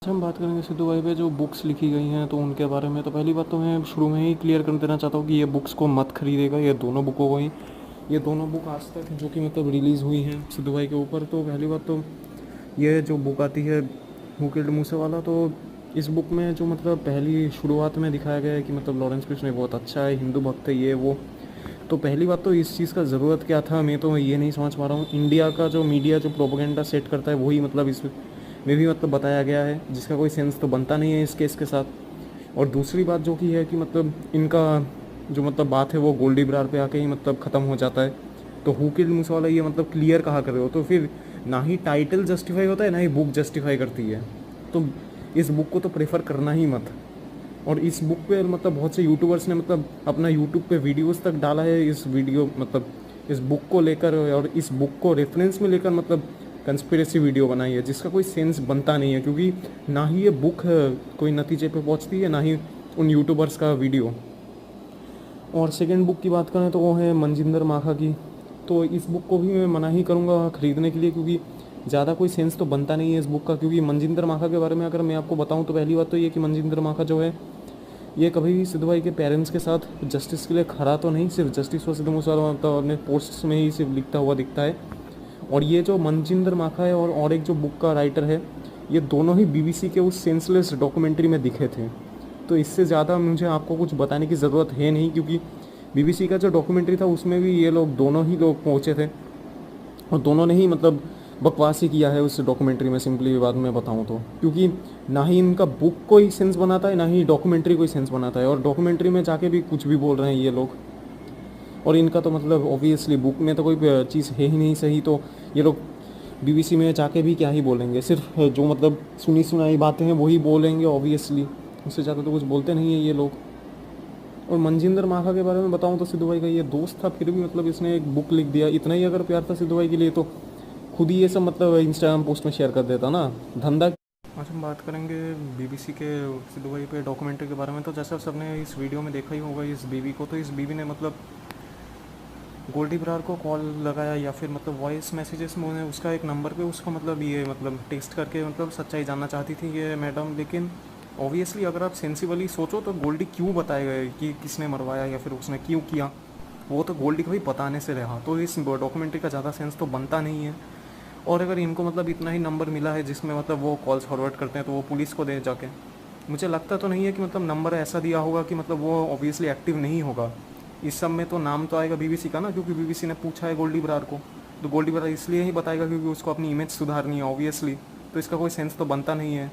अच्छा, हम बात करेंगे सिद्धू भाई पे जो बुक्स लिखी गई हैं तो उनके बारे में। तो पहली बात तो मैं शुरू में ही क्लियर कर देना चाहता हूँ कि ये बुक्स को मत खरीदेगा, ये दोनों बुकों को ही। ये दोनों बुक आज तक जो कि मतलब रिलीज़ हुई हैं सिद्धू भाई के ऊपर। तो पहली बात तो ये जो बुक आती है हु किल्ड मूसेवाला, तो इस बुक में जो मतलब पहली शुरुआत में दिखाया गया है कि मतलब लॉरेंस कृष्ण बहुत अच्छा है, हिंदू भक्त है, ये वो। तो पहली बात तो इस चीज़ का ज़रूरत क्या था, मैं तो ये नहीं समझ पा रहा हूँ। इंडिया का जो मीडिया जो प्रोपोगेंडा सेट करता है वही मतलब इस में भी मतलब बताया गया है, जिसका कोई सेंस तो बनता नहीं है इस केस के साथ। और दूसरी बात जो कि है कि मतलब इनका जो मतलब बात है वो गोल्डी बरार पे आके ही मतलब ख़त्म हो जाता है। तो हु किल्ड मूसा वाला ये मतलब क्लियर कहा कर रहे हो, तो फिर ना ही टाइटल जस्टिफाई होता है ना ही बुक जस्टिफाई करती है। तो इस बुक को तो प्रेफर करना ही मत। और इस बुक पे मतलब बहुत से यूट्यूबर्स ने मतलब अपना यूट्यूब पे वीडियोस तक डाला है इस वीडियो मतलब इस बुक को लेकर, और इस बुक को रेफरेंस में लेकर मतलब कंस्पिरेसी वीडियो बनाई है, जिसका कोई सेंस बनता नहीं है, क्योंकि ना ही ये बुक कोई नतीजे पे पहुंचती है ना ही उन यूट्यूबर्स का वीडियो। और सेकेंड बुक की बात करें तो वो है मनजिंदर माखा की। तो इस बुक को भी मैं मना ही करूँगा ख़रीदने के लिए, क्योंकि ज़्यादा कोई सेंस तो बनता नहीं है इस बुक का। क्योंकि मनजिंदर माखा के बारे में अगर मैं आपको बताऊं तो पहली बात तो ये कि मनजिंदर माखा जो है ये कभी भी सिद्धू भाई के पेरेंट्स के साथ जस्टिस के लिए खड़ा तो नहीं, सिर्फ जस्टिस फॉर सिद्धू मूसेवाला मतलब अपने पोस्ट्स में ही सिर्फ लिखता हुआ दिखता है। और ये जो मनजिंदर माखा है और एक जो बुक का राइटर है, ये दोनों ही बीबीसी के उस सेंसलेस डॉक्यूमेंट्री में दिखे थे। तो इससे ज़्यादा मुझे आपको कुछ बताने की ज़रूरत है नहीं, क्योंकि बीबीसी का जो डॉक्यूमेंट्री था उसमें भी ये लोग दोनों ही लोग पहुँचे थे और दोनों ने ही मतलब बकवास ही किया है उस डॉक्यूमेंट्री में, सिंपली बात में बताऊँ तो। क्योंकि ना ही इनका बुक कोई सेंस बनाता है ना ही डॉक्यूमेंट्री कोई सेंस बनाता है, और डॉक्यूमेंट्री में जाके भी कुछ भी बोल रहे हैं ये लोग। और इनका तो मतलब ऑब्वियसली बुक में तो कोई चीज़ है ही नहीं सही, तो ये लोग बीबीसी में जाके भी क्या ही बोलेंगे, सिर्फ जो मतलब सुनी सुनाई बातें हैं वही बोलेंगे ऑब्वियसली, उससे ज़्यादा तो कुछ बोलते नहीं है ये लोग। और मनजिंदर माखा के बारे में बताऊं तो सिद्धू भाई का ये दोस्त था, फिर भी मतलब इसने एक बुक लिख दिया। इतना ही अगर प्यार था सिद्धू भाई के लिए तो खुद ही ये सब मतलब इंस्टाग्राम पोस्ट में शेयर कर देता ना, धंधा। आज हम बात करेंगे बीबीसी के सिद्धू भाई पे डॉक्यूमेंट्री के बारे में। तो जैसा सबने इस वीडियो में देखा ही होगा इस बीवी को, तो इस बीवी ने मतलब गोल्डी बरार को कॉल लगाया या फिर मतलब वॉइस मैसेजेस में उसका एक नंबर पे उसको मतलब ये मतलब टेक्स्ट करके मतलब सच्चाई जानना चाहती थी ये मैडम। लेकिन ऑब्वियसली अगर आप सेंसिबली सोचो तो गोल्डी क्यों बताएगा कि किसने मरवाया या फिर उसने क्यों किया, वो तो गोल्डी को भी बताने से रहा। तो इस डॉक्यूमेंट्री का ज़्यादा सेंस तो बनता नहीं है। और अगर इनको मतलब इतना ही नंबर मिला है जिसमें मतलब वो कॉल्स फॉरवर्ड करते हैं तो वो पुलिस को दे जाके। मुझे लगता तो नहीं है कि मतलब नंबर ऐसा दिया होगा कि मतलब वो ऑब्वियसली एक्टिव नहीं होगा। इस सब में तो नाम तो आएगा बीबीसी का ना, क्योंकि बीबीसी ने पूछा है गोल्डी बरार को। तो गोल्डी बरार इसलिए ही बताएगा क्योंकि उसको अपनी इमेज सुधारनी है ऑब्वियसली। तो इसका कोई सेंस तो बनता नहीं है।